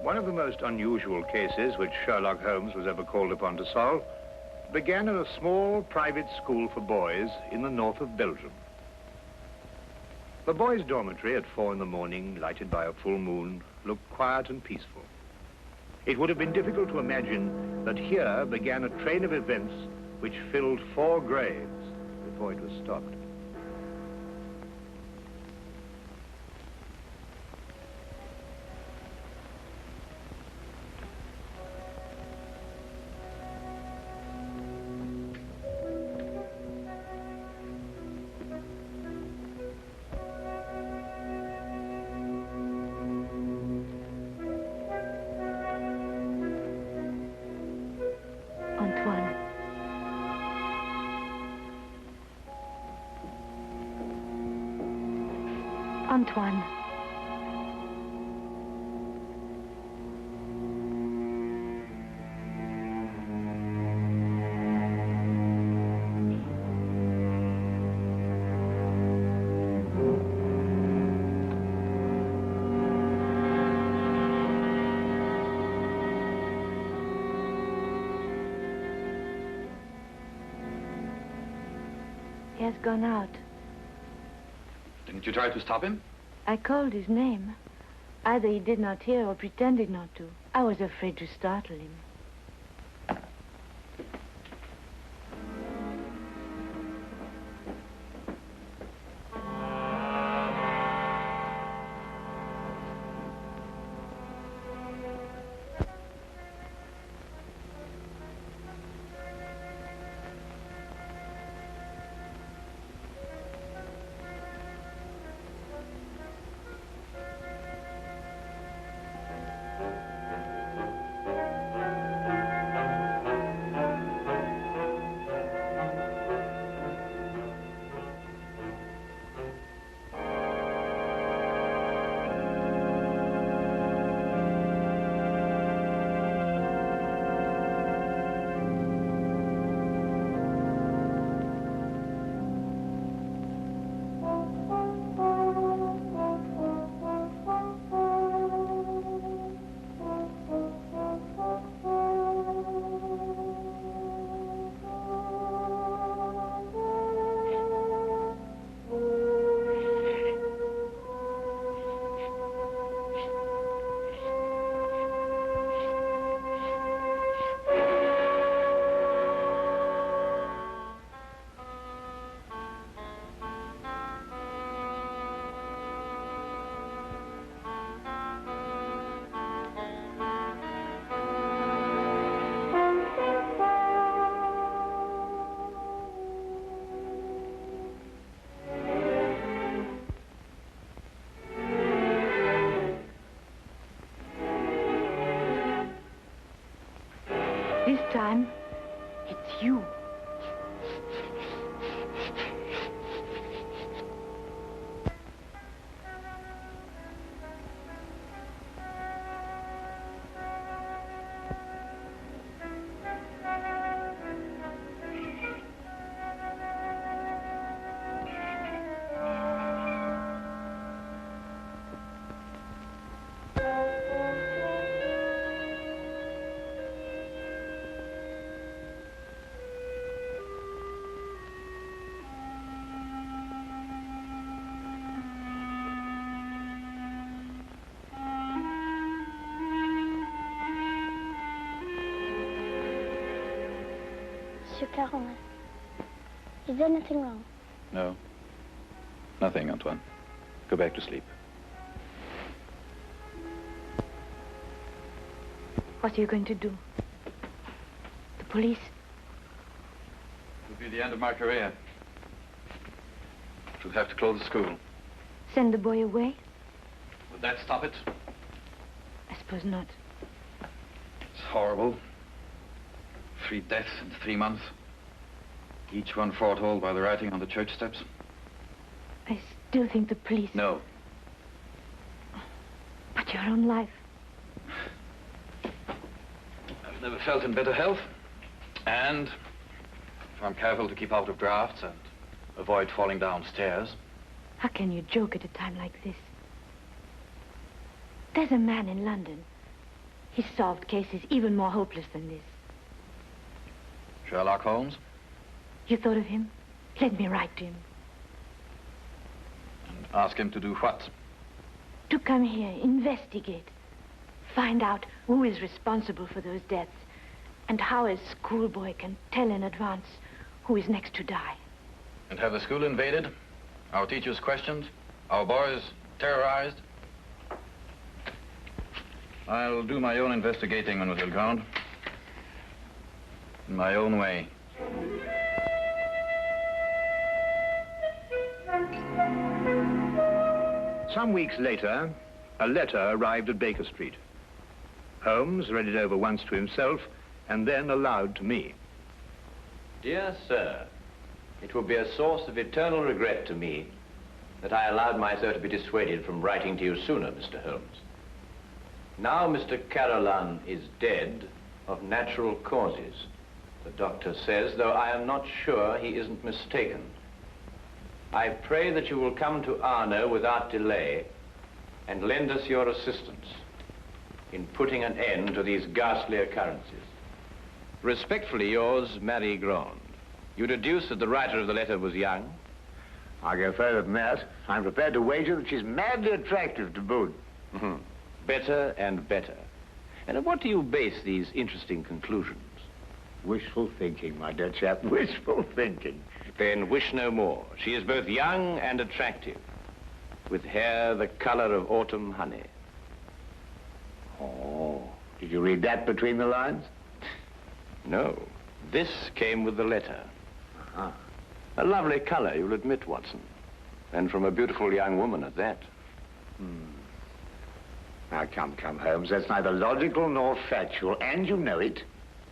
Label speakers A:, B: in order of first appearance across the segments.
A: One of the most unusual cases which Sherlock Holmes was ever called upon to solve began in a small private school for boys in the north of Belgium. The boys' dormitory at 4 in the morning, lighted by a full moon, looked quiet and peaceful. It would have been difficult to imagine that here began a train of events which filled 4 graves before it was stopped.
B: Antoine. He has gone out.
C: Didn't you try to stop him?
B: I called his name. Either he did not hear or pretended not to. I was afraid to startle him. This time, it's you.
D: Monsieur Caron, is there nothing wrong?
C: No. Nothing, Antoine. Go back to sleep.
B: What are you going to do? The police?
C: It will be the end of my career. We'll have to close the school.
B: Send the boy away?
C: Would that stop it?
B: I suppose not.
C: It's horrible. 3 deaths in 3 months. Each one foretold by the writing on the church steps.
B: I still think the police...
C: No.
B: But your own life.
C: I've never felt in better health. And if I'm careful to keep out of drafts and avoid falling downstairs.
B: How can you joke at a time like this? There's a man in London He's solved cases even more hopeless than this.
C: Sherlock Holmes?
B: You thought of him? Let me write to him.
C: And ask him to do what?
B: To come here, investigate. Find out who is responsible for those deaths and how a schoolboy can tell in advance who is next to die.
C: And have the school invaded? Our teachers questioned? Our boys terrorized? I'll do my own investigating, Mademoiselle Grande. In my own way.
A: Some weeks later, a letter arrived at Baker Street. Holmes read it over once to himself and then aloud to me.
E: Dear sir, it will be a source of eternal regret to me that I allowed myself to be dissuaded from writing to you sooner, Mr. Holmes. Now Mr. Carolan is dead of natural causes. The doctor says, though I am not sure he isn't mistaken. I pray that you will come to Arno without delay and lend us your assistance in putting an end to these ghastly occurrences. Respectfully yours, Marie Grande. You deduce that the writer of the letter was young?
A: I'll go further than that. I'm prepared to wager that she's madly attractive to boot.
E: Mm-hmm. Better and better. And on what do you base these interesting conclusions?
A: Wishful thinking, my dear chap. Wishful thinking.
E: Then wish no more. She is both young and attractive, with hair the color of autumn honey.
A: Oh, did you read that between the lines?
E: No. This came with the letter.
A: Uh-huh.
E: A lovely color, you'll admit, Watson. And from a beautiful young woman at that.
A: Now, come, Holmes. That's neither logical nor factual, and you know it.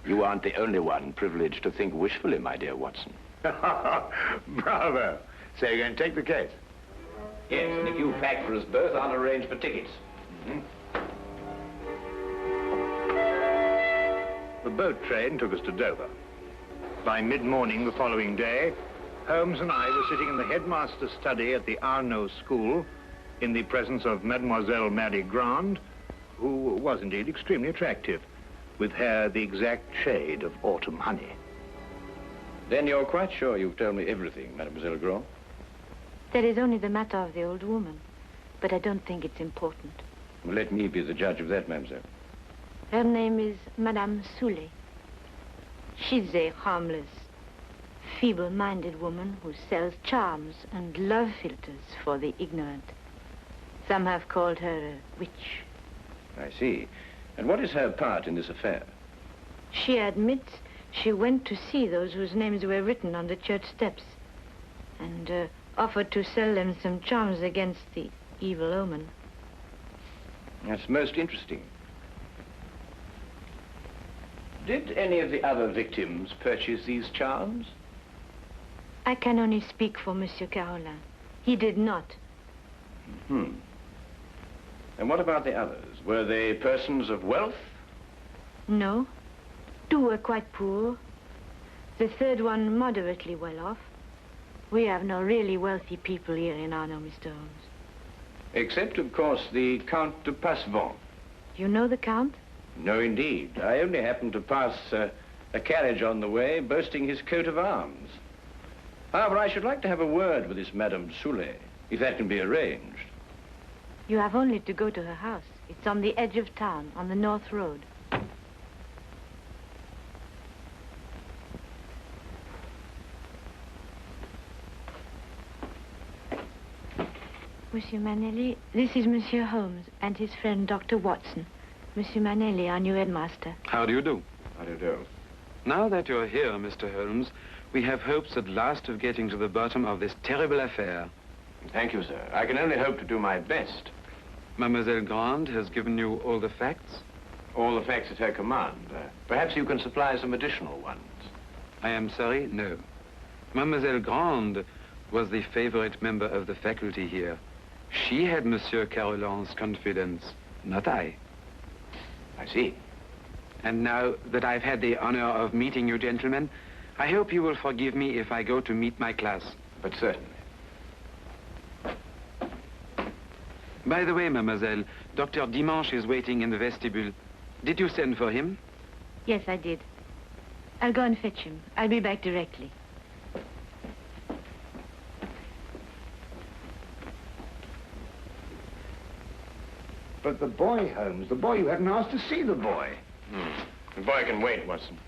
E: You aren't the only one privileged to think wishfully, my dear Watson.
A: Bravo. So you're going to take the case?
E: Yes, and if you pack for us both, I'll arrange for tickets.
A: The boat train took us to Dover. By mid-morning the following day, Holmes and I were sitting in the headmaster's study at the Arno School in the presence of Mademoiselle Marie Grande, who was indeed extremely attractive, with hair the exact shade of autumn honey.
E: Then you're quite sure you've told me everything, Mademoiselle Grande?
B: That is only the matter of the old woman, but I don't think it's important.
E: Well, let me be the judge of that, mademoiselle.
B: Her name is Madame Soulet. She's a harmless, feeble-minded woman who sells charms and love philters for the ignorant. Some have called her a witch.
E: I see. And what is her part in this affair?
B: She admits she went to see those whose names were written on the church steps and offered to sell them some charms against the evil omen.
E: That's most interesting. Did any of the other victims purchase these charms?
B: I can only speak for Monsieur Carolin. He did not.
E: And what about the others? Were they persons of wealth?
B: No. Two were quite poor. The third one moderately well off. We have no really wealthy people here in Arno, Mr. Holmes.
E: Except, of course, the Count de Passevant.
B: You know the Count?
E: No, indeed. I only happened to pass a carriage on the way boasting his coat of arms. However, I should like to have a word with this Madame Soulet, if that can be arranged.
B: You have only to go to her house. It's on the edge of town, on the North Road. Monsieur Manelli, this is Monsieur Holmes and his friend Dr. Watson. Monsieur Manelli, our new headmaster.
F: How do you do?
E: How do you do?
F: Now that you're here, Mr. Holmes, we have hopes at last of getting to the bottom of this terrible affair.
E: Thank you, sir. I can only hope to do my best.
F: Mademoiselle Grande has given you all the facts?
E: All the facts at her command. Perhaps you can supply some additional ones.
F: I am sorry, no. Mademoiselle Grande was the favorite member of the faculty here. She had Monsieur Carolin's confidence, not I.
E: I see.
F: And now that I've had the honor of meeting you gentlemen, I hope you will forgive me if I go to meet my class.
E: But certainly.
F: By the way, mademoiselle, Dr. Dimanche is waiting in the vestibule. Did you send for him?
B: Yes, I did. I'll go and fetch him. I'll be back directly.
A: But the boy, Holmes, the boy, you hadn't asked to see the boy.
E: The boy can wait, Watson.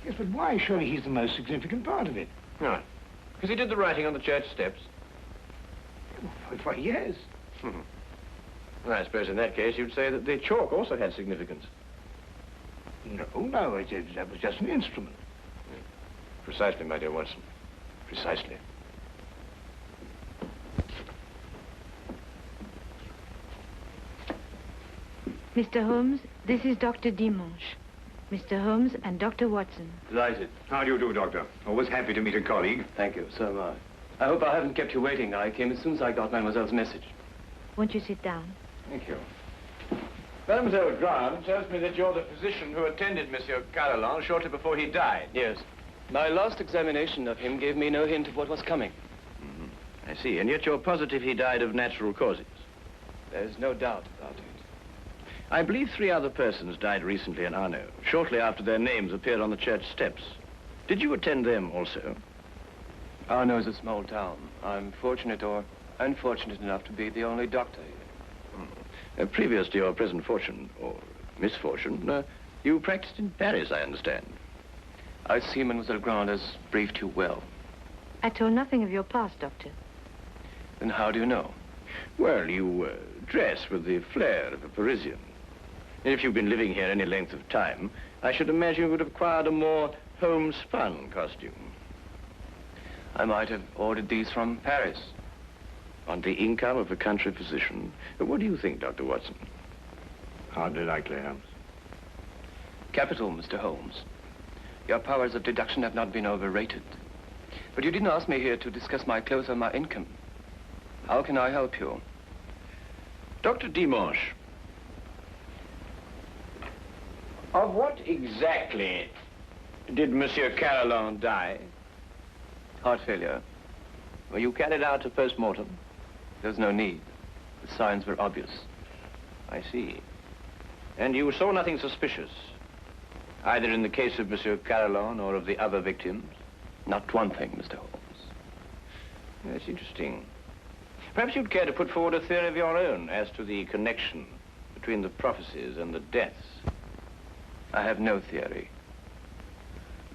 A: Yes, but why? Surely he's the most significant part of it.
E: No. Because he did the writing on the church steps.
A: Why, yes.
E: Well, I suppose in that case you'd say that the chalk also had significance.
A: No, that was just an instrument.
E: Precisely, my dear Watson. Precisely.
B: Mr. Holmes, this is Dr. Dimanche. Mr. Holmes and Dr. Watson.
G: Delighted.
A: How do you do, Doctor? Always happy to meet a colleague.
G: Thank you, so am I. I hope I haven't kept you waiting. I came as soon as I got Mademoiselle's message.
B: Won't you sit down?
E: Thank you. Mademoiselle Grant tells me that you're the physician who attended Monsieur Carolan shortly before he died.
G: Yes. My last examination of him gave me no hint of what was coming.
E: I see. And yet you're positive he died of natural causes.
G: There's no doubt about it.
E: I believe 3 other persons died recently in Arno, shortly after their names appeared on the church steps. Did you attend them also?
G: Arno is a small town. I'm fortunate or unfortunate enough to be the only doctor here.
E: Previous to your present fortune, or misfortune, you practiced in Paris, I understand.
G: I see Mademoiselle Grant has briefed you well.
B: I told nothing of your past, Doctor.
G: Then how do you know?
E: Well, you dress with the flair of a Parisian. If you've been living here any length of time, I should imagine you would have acquired a more homespun costume.
G: I might have ordered these from Paris.
E: On the income of a country physician. What do you think, Dr. Watson?
A: Hardly likely, Holmes.
G: Capital, Mr. Holmes. Your powers of deduction have not been overrated. But you didn't ask me here to discuss my clothes or my income. How can I help you?
E: Dr. Dimanche, of what exactly did Monsieur Carolan die?
G: Heart failure.
E: Were you carried out to post-mortem?
G: There's no need. The signs were obvious.
E: I see. And you saw nothing suspicious, either in the case of Monsieur Carolan or of the other victims?
G: Not one thing, Mr. Holmes.
E: That's interesting. Perhaps you'd care to put forward a theory of your own as to the connection between the prophecies and the deaths.
G: I have no theory.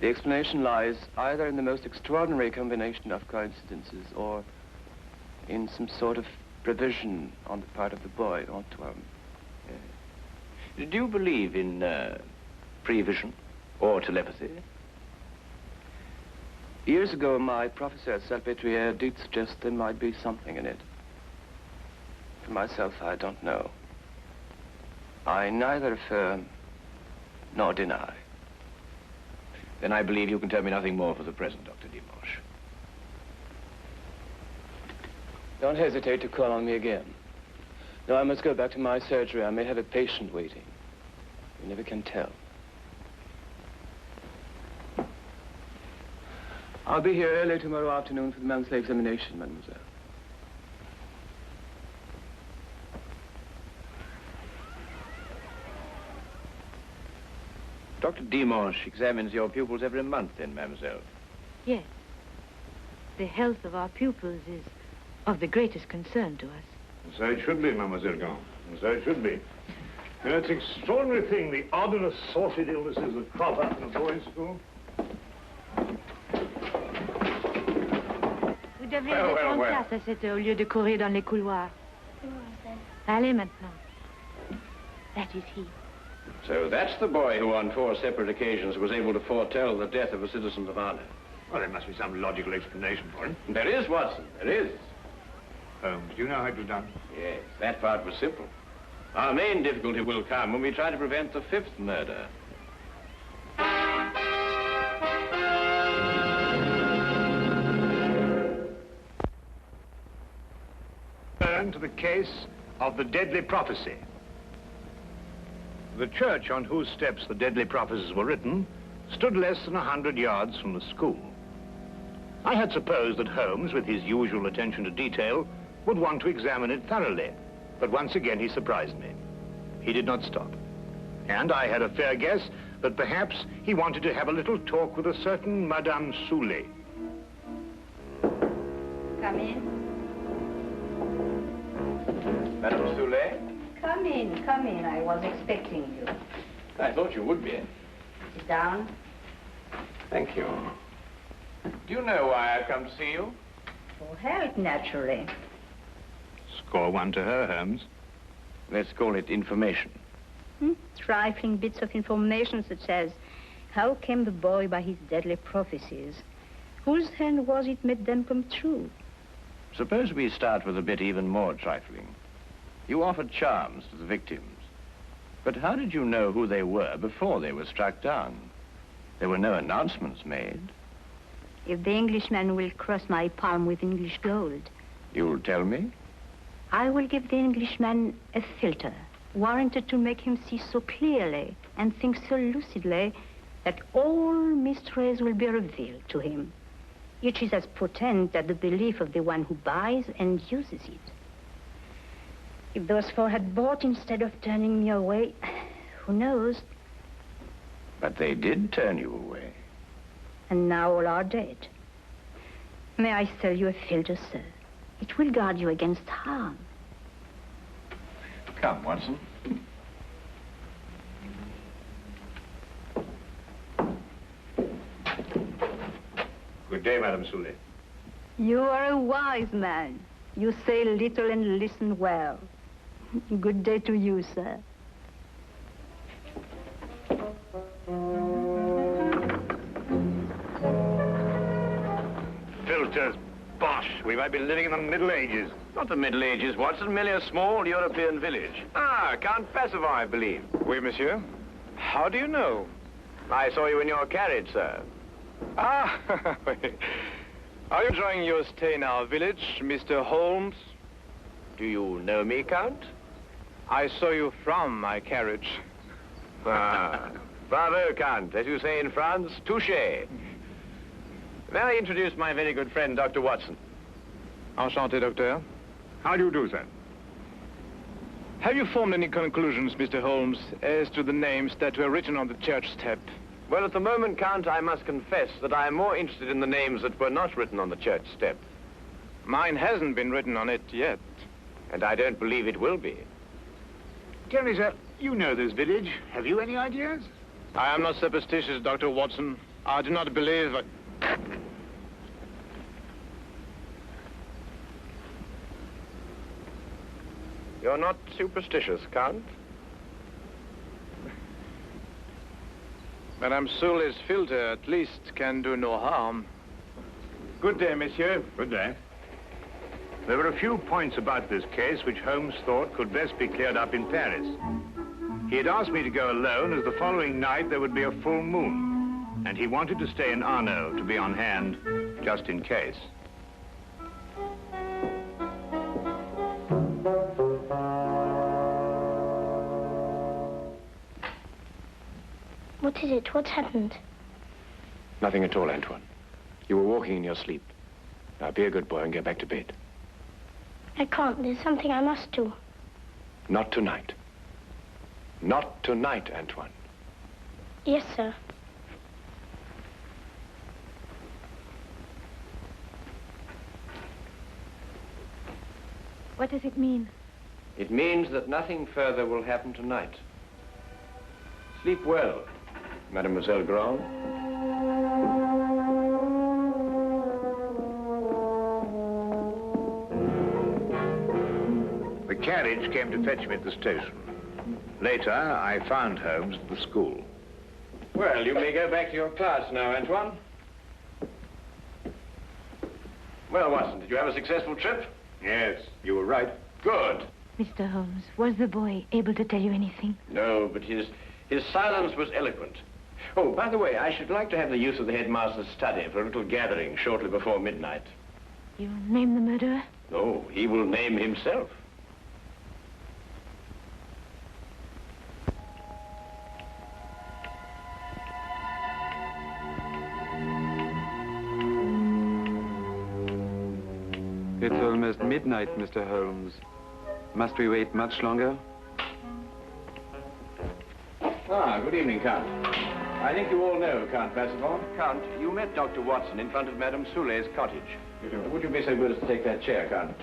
G: The explanation lies either in the most extraordinary combination of coincidences or in some sort of prevision on the part of the boy, Antoine.
E: Do you believe in prevision or telepathy?
G: Years ago, my professor at Salpêtrière did suggest there might be something in it. For myself, I don't know. I neither affirm nor deny.
E: Then I believe you can tell me nothing more for the present, Dr. Dimanche.
G: Don't hesitate to call on me again. No, I must go back to my surgery. I may have a patient waiting. You never can tell. I'll be here early tomorrow afternoon for the monthly examination, mademoiselle.
E: Dr. Dimanche examines your pupils every month, then, mademoiselle?
B: Yes. The health of our pupils is of the greatest concern to us.
A: So it should be, Mademoiselle Grant. So it should be. You know, it's an extraordinary thing, the odd and assorted illnesses that crop up in a boys' school.
B: Vous devez être en classe à cette heure au lieu de courir dans les couloirs. Allez maintenant. That is he.
E: So that's the boy who on 4 separate occasions was able to foretell the death of a citizen of honor.
A: Well, there must be some logical explanation for it.
E: There is, Watson, there is.
A: Holmes, do you know how it was done?
E: Yes, that part was simple. Our main difficulty will come when we try to prevent the 5th murder.
A: Turn to the case of the deadly prophecy. The church on whose steps the deadly prophecies were written stood less than 100 yards from the school. I had supposed that Holmes, with his usual attention to detail, would want to examine it thoroughly, but once again he surprised me. He did not stop. And I had a fair guess that perhaps he wanted to have a little talk with a certain Madame Soulet.
B: Come in.
E: Madame Soulet?
B: Come in, come in. I was expecting you.
E: I thought you would be.
B: Sit down.
E: Thank you. Do you know why I've come to see you?
B: For help, naturally.
A: Score one to her, Holmes.
E: Let's call it information.
B: Trifling bits of information such as how came the boy by his deadly prophecies? Whose hand was it made them come true?
E: Suppose we start with a bit even more trifling. You offered charms to the victims. But how did you know who they were before they were struck down? There were no announcements made.
B: If the Englishman will cross my palm with English gold,
E: You'll tell me?
B: I will give the Englishman a filter, warranted to make him see so clearly and think so lucidly that all mysteries will be revealed to him. Each is as potent as the belief of the one who buys and uses it. If those four had bought instead of turning me away, who knows?
E: But they did turn you away.
B: And now all are dead. May I sell you a filter, sir? It will guard you against harm.
E: Come, Watson.
A: Good day, Madame Soulet.
B: You are a wise man. You say little and listen well. Good day to you, sir.
A: Filters, bosh. We might be living in the Middle Ages.
E: Not the Middle Ages, Watson, merely a small European village. Ah, Count Pacifier, I believe.
H: Oui, monsieur. How do you know?
E: I saw you in your carriage, sir.
H: Ah, are you enjoying your stay in our village, Mr. Holmes?
E: Do you know me, Count?
H: I saw you from my carriage.
E: Ah, bravo, Count. As you say in France, touché. May I introduce my very good friend, Dr. Watson?
H: Enchanté, docteur.
A: How do you do, sir?
H: Have you formed any conclusions, Mr. Holmes, as to the names that were written on the church step?
E: Well, at the moment, Count, I must confess that I am more interested in the names that were not written on the church step.
H: Mine hasn't been written on it yet.
E: And I don't believe it will be.
A: Tell me, sir, you know this village. Have you any ideas?
H: I am not superstitious, Dr. Watson. I do not believe that...
E: You're not superstitious, Count?
H: Madame Soulet's filter, at least, can do no harm.
A: Good day, monsieur. Good day. There were a few points about this case which Holmes thought could best be cleared up in Paris. He had asked me to go alone as the following night there would be a full moon, and he wanted to stay in Arno to be on hand just in case.
D: What is it? What's happened?
E: Nothing at all, Antoine. You were walking in your sleep. Now, be a good boy and get back to bed.
D: I can't. There's something I must do.
E: Not tonight. Not tonight, Antoine.
D: Yes, sir.
B: What does it mean?
E: It means that nothing further will happen tonight. Sleep well, Mademoiselle Grand.
A: The carriage came to fetch me at the station. Later, I found Holmes at the school.
E: Well, you may go back to your class now, Antoine. Well, Watson, did you have a successful trip?
A: Yes, you were right.
E: Good.
B: Mr. Holmes, was the boy able to tell you anything?
E: No, but his silence was eloquent. Oh, by the way, I should like to have the use of the headmaster's study for a little gathering shortly before midnight.
B: You name the murderer?
E: No, he will name himself.
F: It's almost midnight, Mr. Holmes. Must we wait much longer?
E: Ah, good evening, Count. I think you all know Count Passavant.
G: Count, you met Dr. Watson in front of Madame Soulet's cottage.
E: Would you be so good as to take that chair, Count?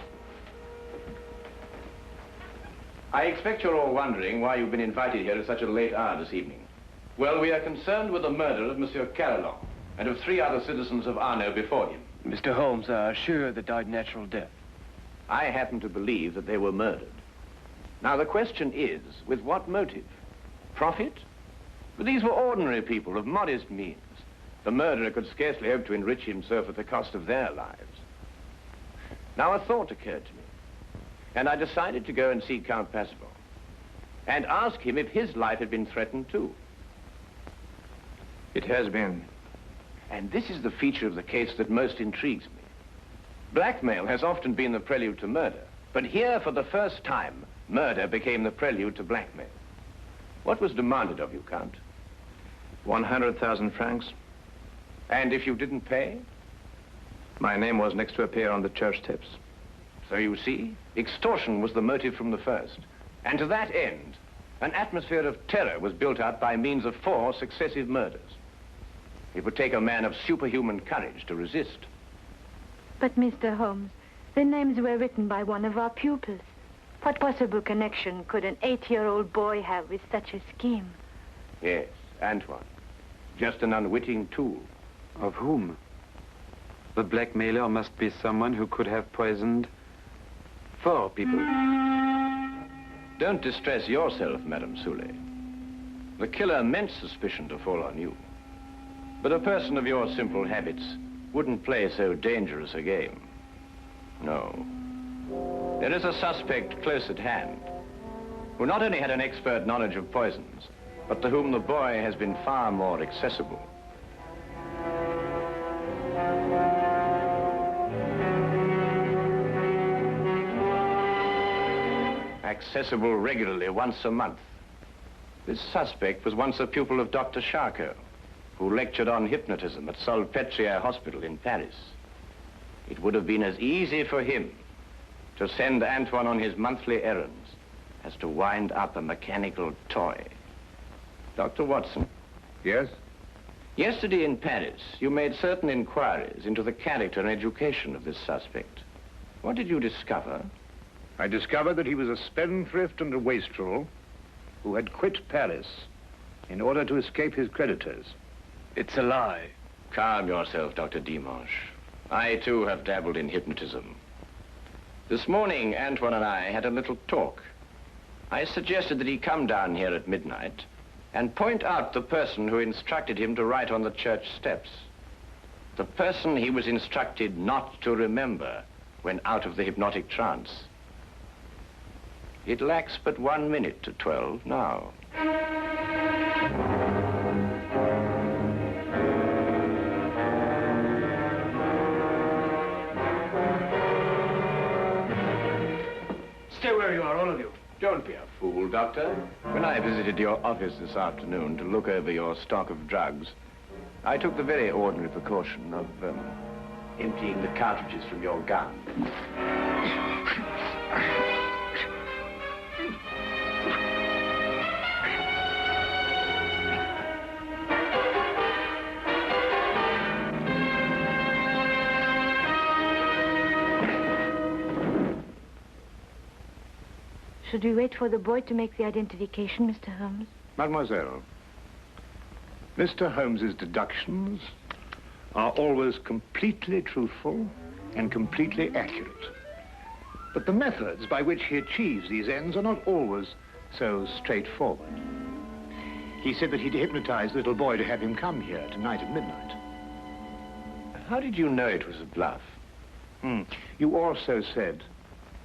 E: I expect you're all wondering why you've been invited here at such a late hour this evening. Well, we are concerned with the murder of Monsieur Carillon and of 3 other citizens of Arno before him.
G: Mr. Holmes, are sure they died natural death?
E: I happen to believe that they were murdered. Now, the question is, with what motive? Profit? But these were ordinary people of modest means. The murderer could scarcely hope to enrich himself at the cost of their lives. Now, a thought occurred to me, and I decided to go and see Count Passavant and ask him if his life had been threatened too.
A: It has been.
E: And this is the feature of the case that most intrigues me. Blackmail has often been the prelude to murder, but here, for the first time, murder became the prelude to blackmail. What was demanded of you, Count?
A: 100,000 francs.
E: And if you didn't pay?
A: My name was next to appear on the church steps.
E: So you see, extortion was the motive from the first. And to that end, an atmosphere of terror was built up by means of 4 successive murders. It would take a man of superhuman courage to resist.
B: But, Mr. Holmes, the names were written by one of our pupils. What possible connection could an 8-year-old boy have with such a scheme?
E: Yes, Antoine. Just an unwitting tool.
F: Of whom? The blackmailer must be someone who could have poisoned 4 people.
E: Don't distress yourself, Madame Soulet. The killer meant suspicion to fall on you. But a person of your simple habits wouldn't play so dangerous a game. No. There is a suspect close at hand, who not only had an expert knowledge of poisons, but to whom the boy has been far more accessible. Accessible regularly once a month. This suspect was once a pupil of Dr. Charcot, who lectured on hypnotism at Salpêtrière Hospital in Paris. It would have been as easy for him to send Antoine on his monthly errands as to wind up a mechanical toy. Dr. Watson.
A: Yes?
E: Yesterday in Paris, you made certain inquiries into the character and education of this suspect. What did you discover?
A: I discovered that he was a spendthrift and a wastrel who had quit Paris in order to escape his creditors.
G: It's a lie.
E: Calm yourself, Dr. Dimanche. I, too, have dabbled in hypnotism. This morning, Antoine and I had a little talk. I suggested that he come down here at midnight and point out the person who instructed him to write on the church steps. The person he was instructed not to remember when out of the hypnotic trance. It lacks but 1 minute to 12 now.
H: Stay where you are, all of you.
E: Don't be a fool, Doctor. When I visited your office this afternoon to look over your stock of drugs, I took the very ordinary precaution of emptying the cartridges from your gun.
B: Should we wait for the boy to make the identification, Mr. Holmes?
A: Mademoiselle, Mr. Holmes's deductions are always completely truthful and completely accurate. But the methods by which he achieves these ends are not always so straightforward. He said that he'd hypnotized the little boy to have him come here tonight at midnight.
E: How did you know it was a bluff?
A: You also said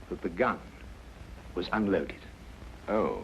A: that the gun was unloaded.
E: Oh,